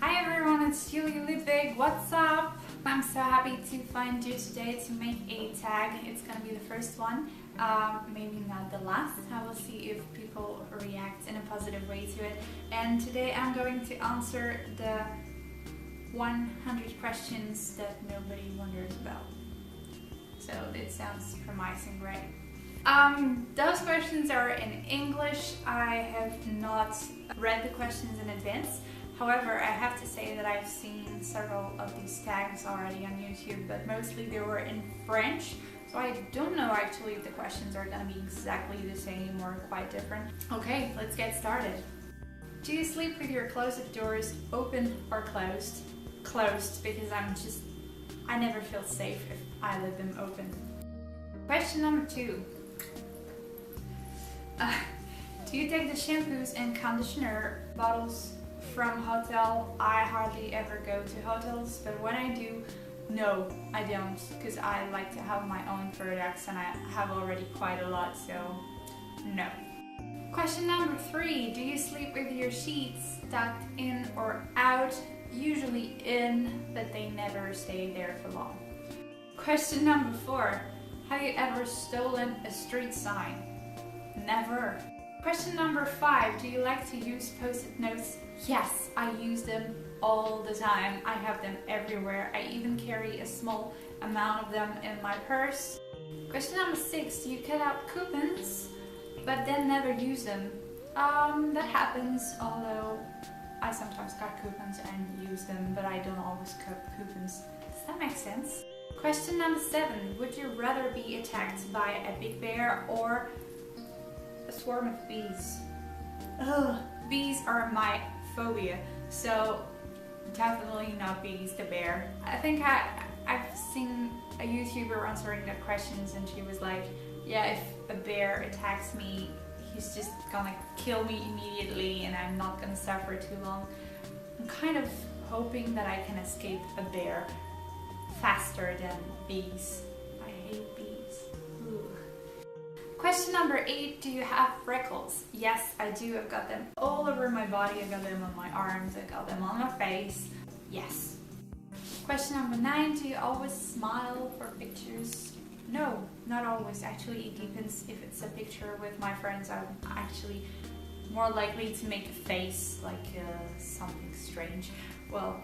Hi everyone, it's Julia Ludwig. What's up? I'm so happy to find you today to make a tag. It's gonna be the first one, maybe not the last. I will see if people react in a positive way to it. And today I'm going to answer the 100 questions that nobody wonders about. So it sounds promising, right? Those questions are in English. I have not read the questions in advance. However, I have to say that I've seen several of these tags already on YouTube, but mostly they were in French. So I don't know actually if the questions are going to be exactly the same or quite different. Okay, let's get started. Do you sleep with your closet doors open or closed? Closed, because I never feel safe if I leave them open. Question number 2. Do you take the shampoos and conditioner bottles from hotel? I hardly ever go to hotels, but when I do, no, I don't, because I like to have my own products and I have already quite a lot, so no. Question number 3. Do you sleep with your sheets tucked in or out? Usually in, but they never stay there for long. Question number 4. Have you ever stolen a street sign? Never. Question number 5. Do you like to use post-it notes? Yes, I use them all the time. I have them everywhere. I even carry a small amount of them in my purse. Question number 6. Do you cut out coupons but then never use them? That happens, although I sometimes cut coupons and use them, but I don't always cut coupons. Does that make sense? Question number 7. Would you rather be attacked by a big bear or a swarm of bees? Ugh, bees are my phobia, so definitely not bees, the bear. I think I've seen a YouTuber answering the questions and she was like, yeah, if a bear attacks me, he's just gonna kill me immediately and I'm not gonna suffer too long. I'm kind of hoping that I can escape a bear faster than bees. I hate bees. Ooh. Question number 8. Do you have freckles? Yes, I do. I've got them all over my body. I got them on my arms. I got them on my face. Yes. Question number 9. Do you always smile for pictures? No, not always. Actually, it depends. If it's a picture with my friends, I'm actually more likely to make a face like something strange. Well,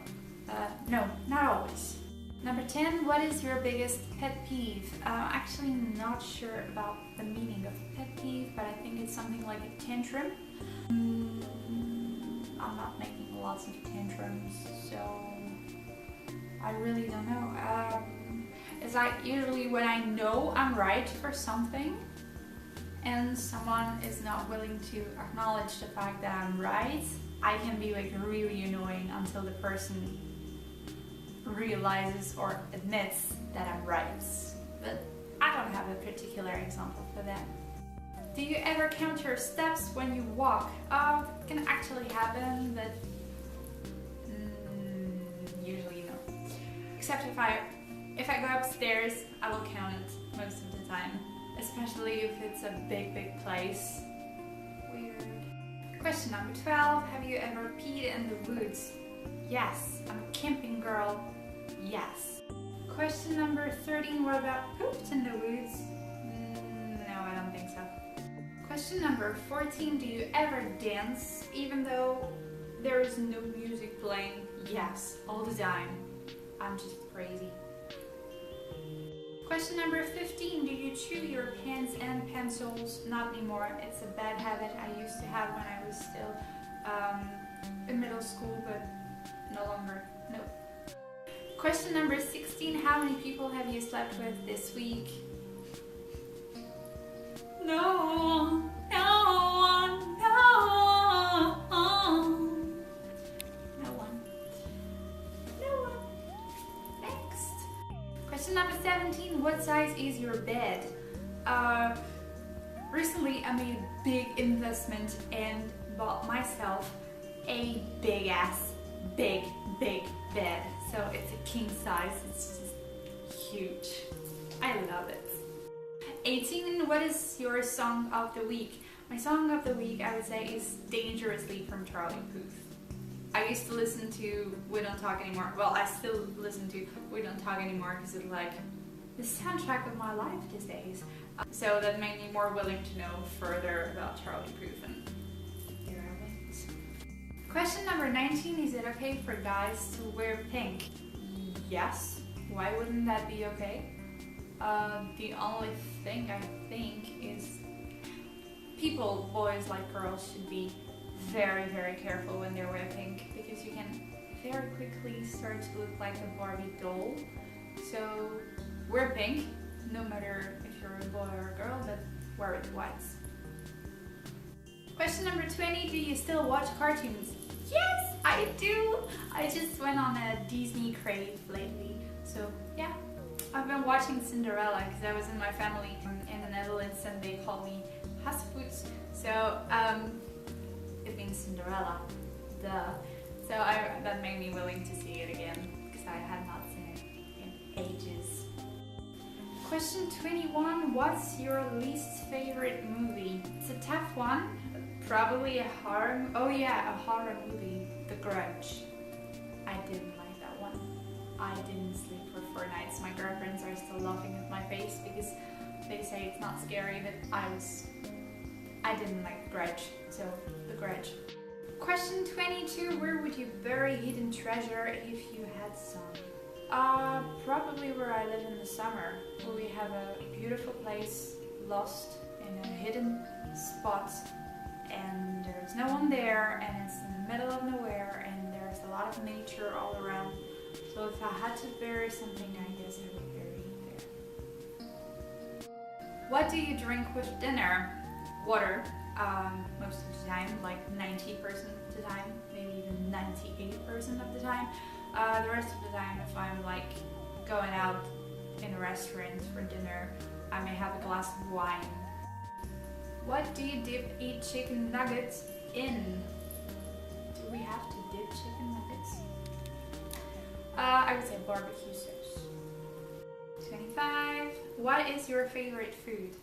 no, not always. Number 10, what is your biggest pet peeve? Actually not sure about the meaning of pet peeve, but I think it's something like a tantrum. I'm not making lots of tantrums, so I really don't know. It's like usually when I know I'm right for something and someone is not willing to acknowledge the fact that I'm right, I can be like really annoying until the person realizes or admits that I'm right. But I don't have a particular example for that. Do you ever count your steps when you walk? It can actually happen, but usually no. Except if I go upstairs, I will count it most of the time, especially if it's a big place. Weird. Question number 12. Have you ever peed in the woods? Yes. I'm a camping girl. Yes. Question number 13. What about pooped in the woods? No, I don't think so. Question number 14. Do you ever dance even though there is no music playing? Yes, all the time. I'm just crazy. Question number 15. Do you chew your pens and pencils? Not anymore. It's a bad habit I used to have when I was still in middle school, but no longer. Nope. Question number 16. How many people have you slept with this week? No one. Next. Question number 17. What size is your bed? Recently I made a big investment and bought myself a big bed. So it's a king size. It's just huge. I love it. 18. What is your song of the week? My song of the week, I would say, is Dangerously from Charlie Puth. I I used to listen to We Don't Talk Anymore. Well, I still listen to We Don't Talk Anymore because it's like the soundtrack of my life these days. So that made me more willing to know further about Charlie Puth, and here I went. Question number 19, is it okay for guys to wear pink? Yes. Why wouldn't that be okay? The only thing I think is people, boys like girls, should be very, very careful when they wear pink, because you can very quickly start to look like a Barbie doll. So wear pink, no matter if you're a boy or a girl, but wear it twice. Question number 20, do you still watch cartoons? Yes, I do! I just went on a Disney crave lately, so yeah. I've been watching Cinderella because I was in my family in the Netherlands and they call me Haspoets. So it means Cinderella, duh. So that made me willing to see it again because I had not seen it in ages. Question 21, what's your least favorite movie? It's a tough one, probably a horror, a horror movie, The Grudge. I didn't like that one. I didn't sleep for 4 nights. My girlfriends are still laughing at my face because they say it's not scary, but I didn't like Grudge, so The Grudge. Question 22, where would you bury hidden treasure if you had some? Probably where I live in the summer, where we have a beautiful place lost in a hidden spot, and there's no one there, and it's in the middle of nowhere, and there's a lot of nature all around. So if I had to bury something, I guess I would bury it there. What do you drink with dinner? Water, most of the time, like 90% of the time, maybe even 98% of the time. The rest of the time, if I'm like going out in a restaurant for dinner, I may have a glass of wine. What do you eat chicken nuggets in? Do we have to dip chicken nuggets? I would say barbecue sauce. 25. What is your favorite food?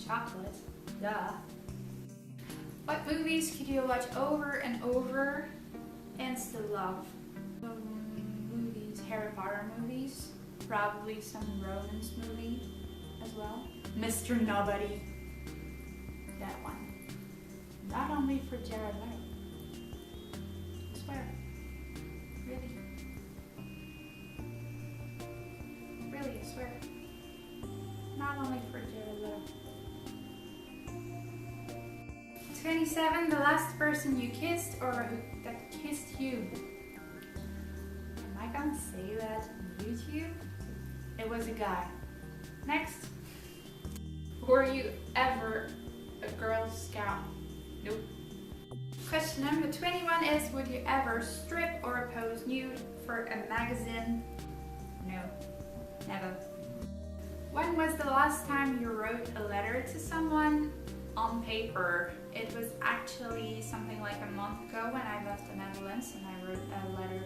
Chocolate. Duh. What movies could you watch over and over and still love? Movies, Harry Potter movies, probably some romance movie as well. Mr. Nobody. That one. Not only for Jared Leto. I swear. Really. Really, I swear. Not only for Jared Leto. 27, the last person you kissed or who that kissed you. Am I gonna say that on YouTube? It was a guy. Next. Were you ever a Girl Scout? Nope. Question number 21 is, would you ever strip or pose nude for a magazine? No, never. When was the last time you wrote a letter to someone on paper? It was actually something like a month ago when I left the Netherlands and I wrote a letter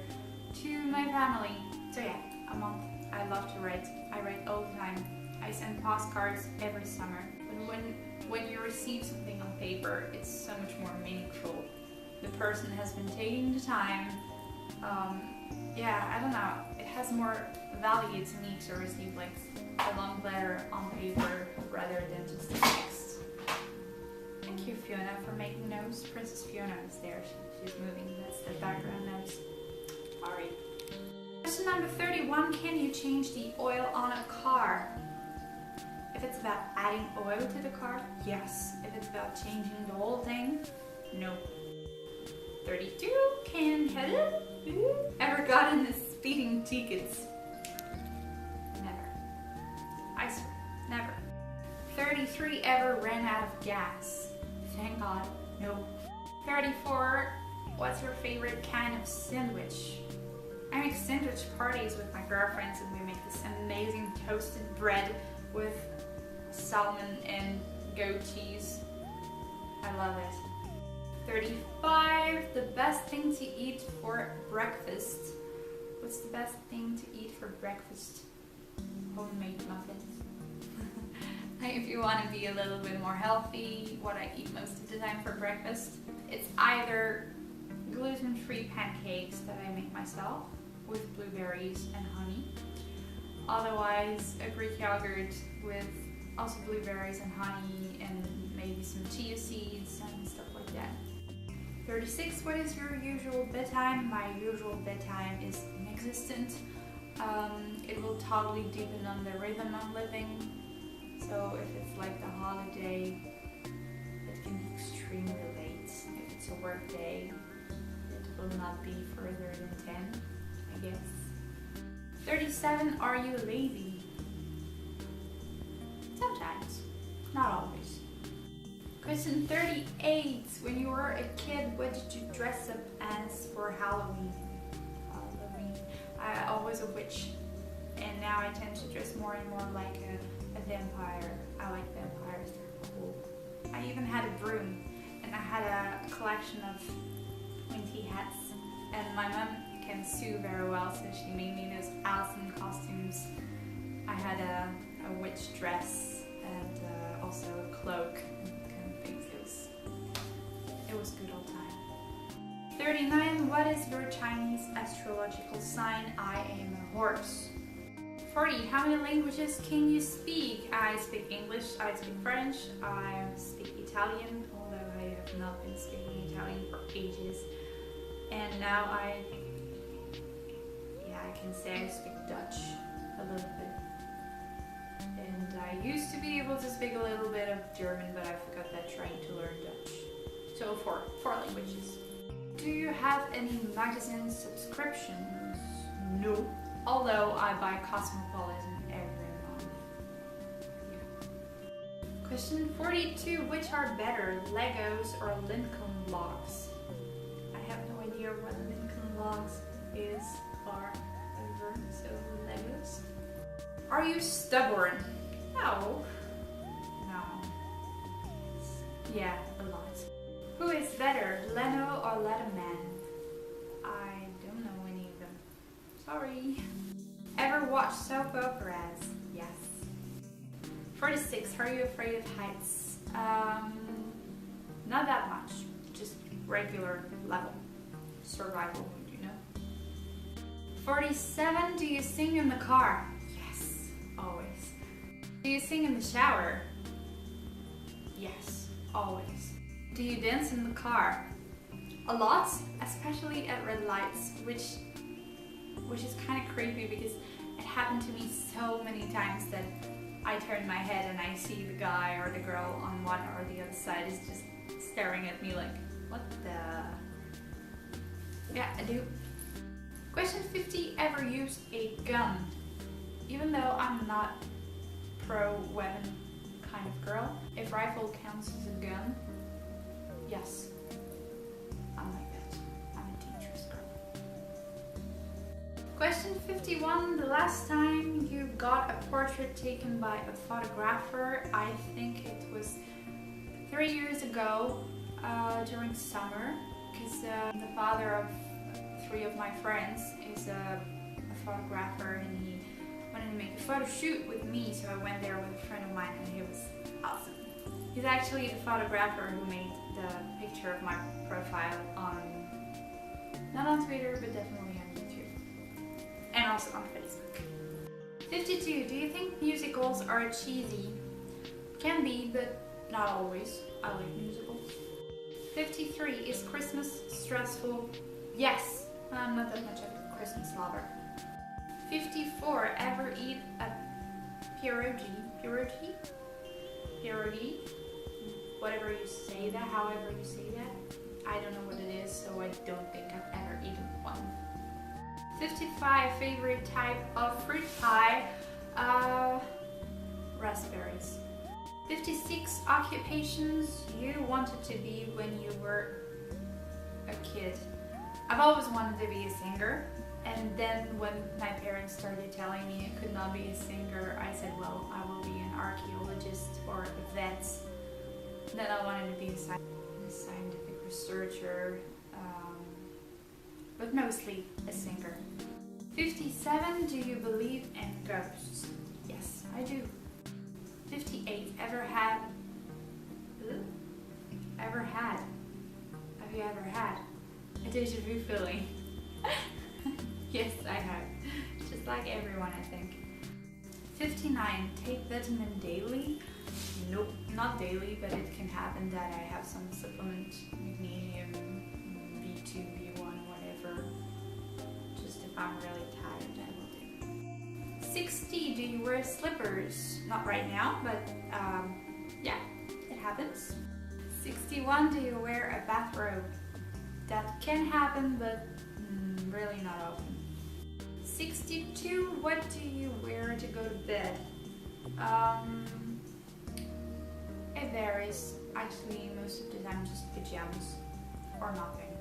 to my family. So yeah, a month. I love to write. I write all the time. I send postcards every summer. When you receive something on paper, it's so much more meaningful. The person has been taking the time. I don't know. It has more value to me to receive like a long letter on paper rather than just a text. Thank you, Fiona, for making notes. Princess Fiona is there. She's moving. That's the background notes. Sorry. Question number 31. Can you change the oil on a car? If it's about adding oil to the car, yes. If it's about changing the whole thing, no. 32. Ever gotten a speeding ticket? Never. I swear, never. 33. Ever ran out of gas? Thank God, no. 34. What's your favorite kind of sandwich? I make sandwich parties with my girlfriends and we make this amazing toasted bread with salmon and goat cheese. I love it. 35. The best thing to eat for breakfast. What's the best thing to eat for breakfast? Homemade muffins. If you want to be a little bit more healthy, what I eat most of the time for breakfast, it's either gluten-free pancakes that I make myself with blueberries and honey. Otherwise, a Greek yogurt with also blueberries and honey and maybe some chia seeds and stuff like that. 36. What is your usual bedtime? My usual bedtime is inexistent. It will totally depend on the rhythm I'm living. So if it's like the holiday, it can be extremely late. If it's a work day, it will not be further than 10, I guess. 37. Are you lazy? Sometimes, not always. Question 38. When you were a kid, what did you dress up as for Halloween? I always a witch, and now I tend to dress more and more like a vampire. I like vampires, they're cool. I even had a broom, and I had a collection of pointy hats, and my mom can sew very well, so she made me those awesome costumes. I had a witch dress and also a cloak and kind of things. It was good old time. 39. What is your Chinese astrological sign? I am a horse. 40. How many languages can you speak? I speak English, I speak French, I speak Italian, although I have not been speaking Italian for ages. And now I can say I speak Dutch a little bit. And I used to be able to speak a little bit of German, but I forgot that trying to learn Dutch. So four languages. Do you have any magazine subscriptions? No. Although I buy Cosmopolitan every month. Yeah. Question 42. Which are better, Legos or Lincoln Logs? I have no idea what Lincoln Logs is or whatever, so Legos. Are you stubborn? No. Yeah, a lot. Who is better, Leno or Letterman? I don't know any of them. Sorry. Ever watch soap operas? Yes. 46. Are you afraid of heights? Not that much. Just regular level. Survival, you know. 47. Do you sing in the car? Yes, always. Do you sing in the shower? Yes, always. Do you dance in the car? A lot, especially at red lights, which is kind of creepy because it happened to me so many times that I turn my head and I see the guy or the girl on one or the other side is just staring at me like, what the? Yeah, I do. Question 50. Ever used a gun? Even though I'm not pro-weapon kind of girl, if rifle counts as a gun, yes, I'm like that. I'm a dangerous girl. Question 51. The last time you got a portrait taken by a photographer, I think it was 3 years ago during summer, because the father of 3 of my friends is a photographer and he wanted to make a photo shoot with me, so I went there with a friend of mine and it was awesome. He's actually the photographer who made the picture of my profile not on Twitter, but definitely on YouTube. And also on Facebook. 52. Do you think musicals are cheesy? Can be, but not always. I like musicals. 53. Is Christmas stressful? Yes. I'm not that much of a Christmas lover. 54. Ever eat a pierogi? Whatever you say that, however you say that. I don't know what it is, so I don't think I've ever eaten one. 55. Favorite type of fruit pie? Raspberries. 56. Occupations you wanted to be when you were a kid. I've always wanted to be a singer, and then when my parents started telling me I could not be a singer, I said, well, I will be an archaeologist or a vet. Then I wanted to be a scientific researcher, but mostly a singer. 57. Do you believe in ghosts? Yes, I do. 58. Have you ever had a deja vu feeling. Yes, I have. Just like everyone, I think. 59. Take vitamin daily? Nope, not daily, but it can happen that I have some supplement, magnesium, B2, B1, whatever. Just if I'm really tired, I will do. 60. Do you wear slippers? Not right now, but yeah, it happens. 61. Do you wear a bathrobe? That can happen, but really not often. 62. What do you wear to go to bed? It varies. Actually, most of the time just pajamas or nothing.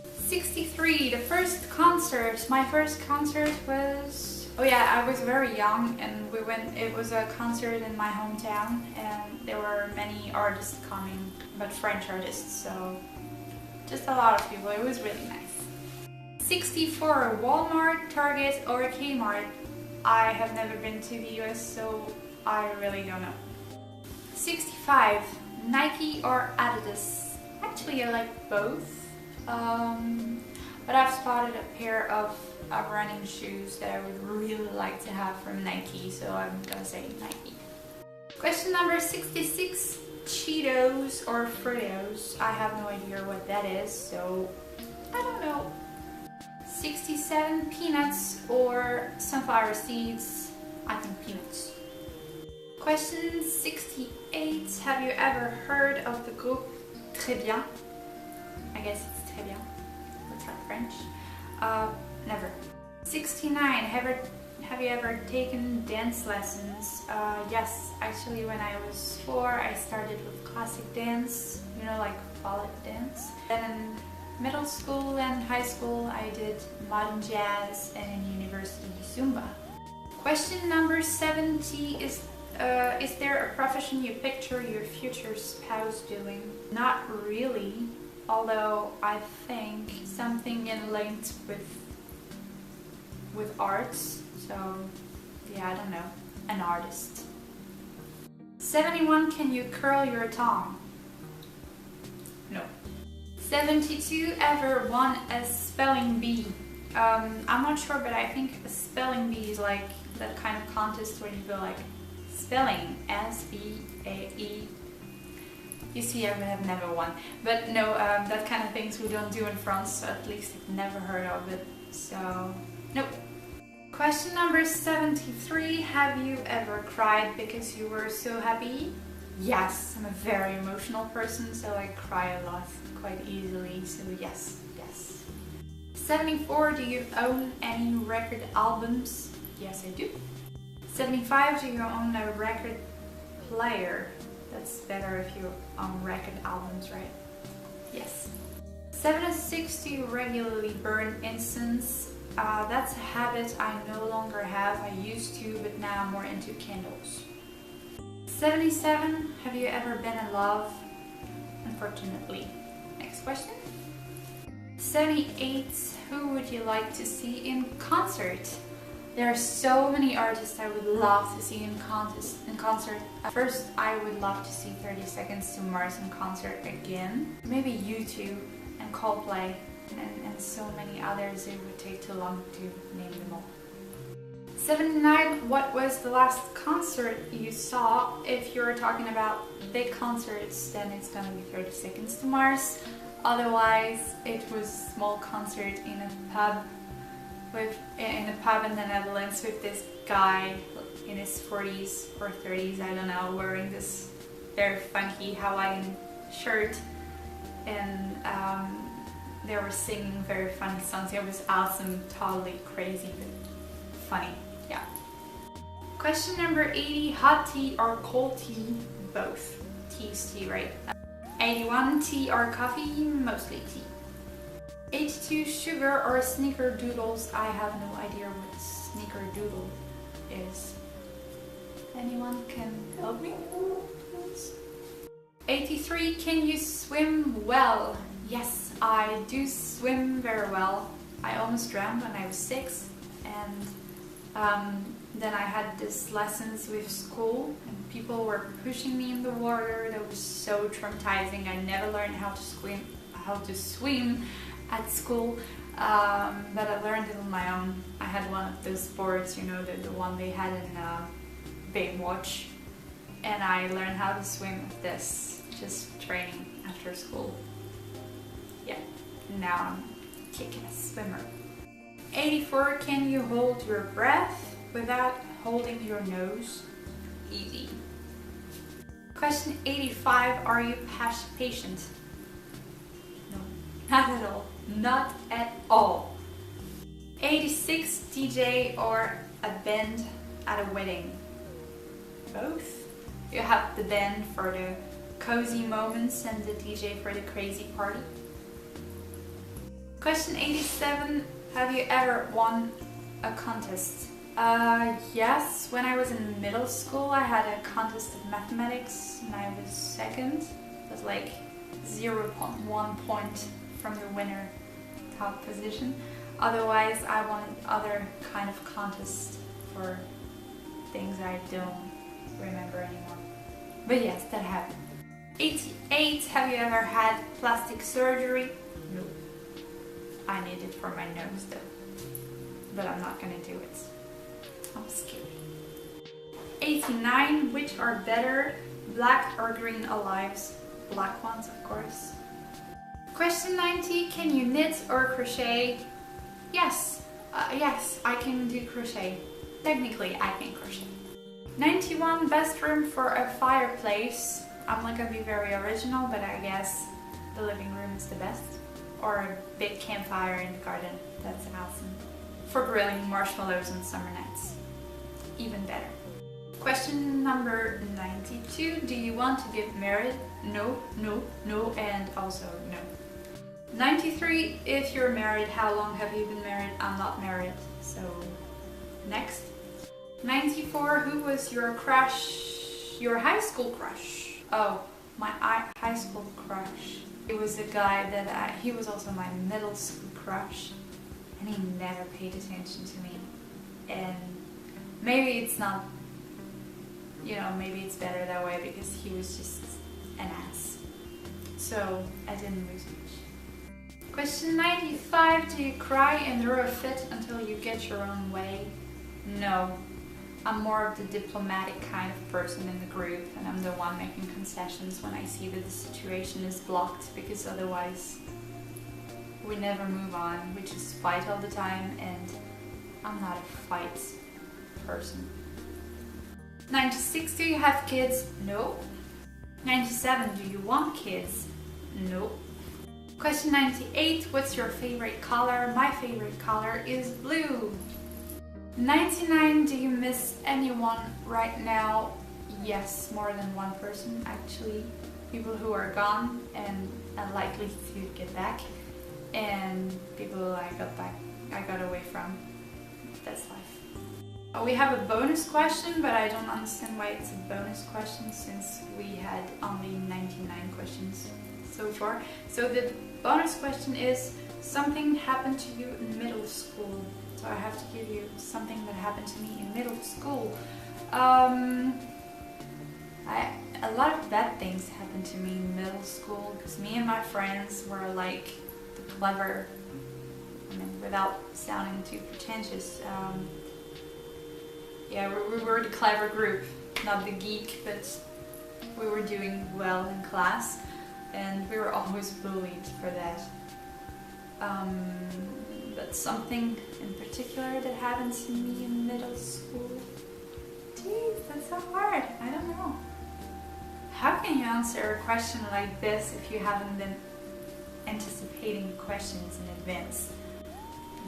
63. The first concert. My first concert was... Oh yeah, I was very young and we went... It was a concert in my hometown and there were many artists coming, but French artists, so just a lot of people. It was really nice. 64. Walmart, Target or Kmart? I have never been to the US, so I really don't know. 65. Nike or Adidas? Actually, I like both, but I've spotted a pair of running shoes that I would really like to have from Nike, so I'm gonna say Nike. Question number 66. Cheetos or Fritos? I have no idea what that is, so I don't know. 67. Peanuts or sunflower seeds? I think peanuts. Question 68. Have you ever heard of the group Très Bien? I guess it's Très Bien. Looks like French. Never. 69. Have you ever taken dance lessons? Yes, actually when I was 4 I started with classic dance, you know, like ballet dance. Then in middle school and high school I did modern jazz, and in university Zumba. Question number 70 is there a profession you picture your future spouse doing? Not really, although I think something linked with arts, so yeah, I don't know, an artist. 71. Can you curl your tongue? No. 72. Ever won a spelling bee? I'm not sure, but I think a spelling bee is like that kind of contest where you go like spelling S-B-A-E. You see, I have never won, but no, that kind of things we don't do in France, so at least I've never heard of it, so nope. Question number 73. Have you ever cried because you were so happy? Yes, I'm a very emotional person, so I cry a lot quite easily, so yes. 74. Do you own any record albums? Yes, I do. 75. Do you own a record player? That's better if you own record albums, right? Yes. 76. Do you regularly burn incense? That's a habit I no longer have. I used to, but now I'm more into candles. 77. Have you ever been in love? Unfortunately. Next question. 78. Who would you like to see in concert? There are so many artists I would love to see in concert. First, I would love to see 30 Seconds to Mars in concert again. Maybe U2 and Coldplay and so many others. It would take too long to name them all. 79. What was the last concert you saw? If you're talking about big concerts, then it's gonna be 30 Seconds to Mars. Otherwise, it was a small concert in a pub in the Netherlands with this guy in his 40s or 30s, I don't know, wearing this very funky Hawaiian shirt, and they were singing very funny songs. It was awesome, totally crazy, but funny, yeah. Question number 80. Hot tea or cold tea? Both. Tea is tea, right? 81. Tea or coffee? Mostly tea. 82. Sugar or snickerdoodles? I have no idea what snickerdoodle is. Anyone can help me? 83. Can you swim well? Yes, I do swim very well. I almost drowned when I was 6, and then I had these lessons with school and people were pushing me in the water. That was so traumatizing. I never learned how to swim, at school, but I learned it on my own. I had one of those boards, you know, the one they had in Baywatch, and I learned how to swim with this, just training after school. Yeah, now I'm kicking a swimmer. 84, can you hold your breath without holding your nose? Easy. Question 85, are you patient? No, not at all. Not at all. 86, DJ or a band at a wedding? Both. You have the band for the cozy moments and the DJ for the crazy party. Question 87, have you ever won a contest? Yes, when I was in middle school I had a contest of mathematics and I was second. It was like 0.1 point from the winner top position. Otherwise I won other kind of contests for things I don't remember anymore. But yes, that happened. 88, have you ever had plastic surgery? No. I need it for my nose though, but I'm not gonna do it. I'm scared. 89, which are better, black or green alives? Black ones, of course. Question 90, can you knit or crochet? Yes, yes, I can do crochet. Technically, I can crochet. 91, best room for a fireplace. I'm not gonna be very original, but I guess the living room is the best. Or a big campfire in the garden. That's awesome. For grilling marshmallows on summer nights. Even better. Question number 92. Do you want to get married? No, no, no, and also no. 93. If you're married, how long have you been married? I'm not married, so next. 94. Who was your crush? Your high school crush? Oh, my high school crush. It was a guy that he was also my middle school crush, and he never paid attention to me. And maybe it's not, you know, maybe it's better that way because he was just an ass. So I didn't lose much. Question 95, do you cry and throw a fit until you get your own way? No. I'm more of the diplomatic kind of person in the group, and I'm the one making concessions when I see that the situation is blocked, because otherwise we never move on. We just fight all the time, and I'm not a fight person. 96, do you have kids? No. 97, do you want kids? No. Question 98, what's your favorite color? My favorite color is blue. 99, do you miss anyone right now? Yes, more than one person actually. People who are gone and unlikely to get back, and people who I got away from. That's life. We have a bonus question, but I don't understand why it's a bonus question since we had only 99 questions so far. So the bonus question is, something happened to you in middle school. So I have to give you something that happened to me in middle school. A lot of bad things happened to me in middle school because me and my friends were like the clever, I mean, without sounding too pretentious. Yeah, we were the clever group, not the geek, but we were doing well in class, and we were always bullied for that. But something in particular that happened to me in middle school. Jeez, that's so hard. I don't know. How can you answer a question like this if you haven't been anticipating questions in advance?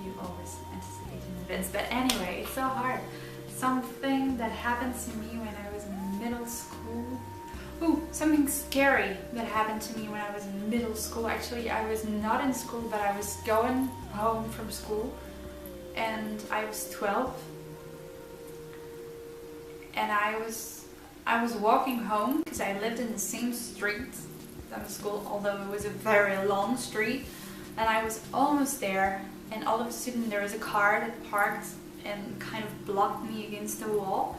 You always anticipate in advance. But anyway, it's so hard. Something that happened to me when I was in middle school. Ooh, something scary that happened to me when I was in middle school. Actually, I was not in school, but I was going home from school, and I was 12, and I was walking home because I lived in the same street as the school, although it was a very long street, and I was almost there, and all of a sudden there was a car that parked and kind of blocked me against the wall,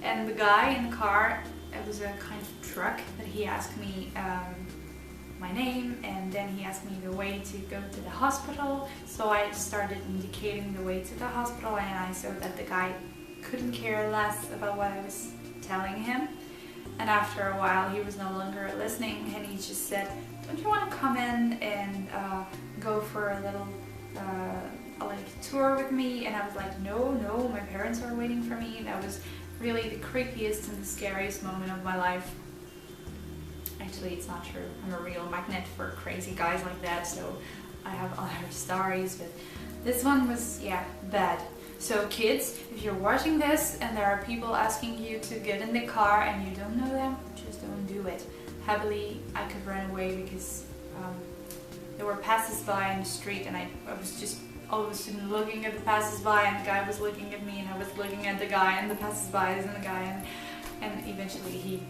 and the guy in the car, it was a kind of truck, but he asked me my name, and then he asked me the way to go to the hospital. So I started indicating the way to the hospital, and I saw that the guy couldn't care less about what I was telling him. And after a while he was no longer listening, and he just said, don't you want to come in and go for a little like tour with me? And I was like, no, my parents are waiting for me. That was really the creepiest and the scariest moment of my life. Actually, it's not true. I'm a real magnet for crazy guys like that, so I have other stories, but this one was, yeah, bad. So kids, if you're watching this and there are people asking you to get in the car and you don't know them, just don't do it. Happily, I could run away because there were passers-by in the street, and I was just all of a sudden looking at the passers-by, and the guy was looking at me, and I was looking at the guy, and the passers-by and the guy, and eventually he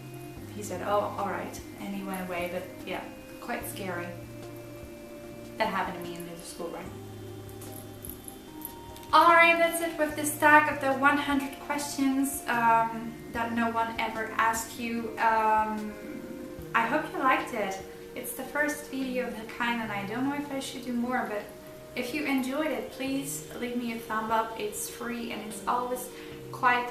said, oh, alright, and he went away. But yeah, quite scary. That happened to me in middle school, right? Alright, that's it with this tag of the 100 questions that no one ever asked you. I hope you liked it. It's the first video of the kind, and I don't know if I should do more, but if you enjoyed it, please leave me a thumb up. It's free and it's always quite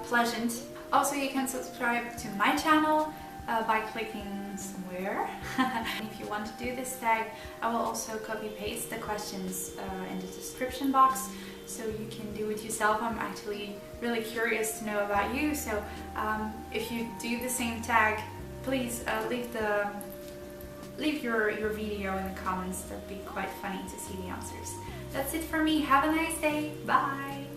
pleasant. Also, you can subscribe to my channel by clicking somewhere. If you want to do this tag, I will also copy paste the questions in the description box, so you can do it yourself. I'm actually really curious to know about you, so if you do the same tag, please leave your video in the comments. That'd be quite funny to see the answers. That's it for me. Have a nice day. Bye!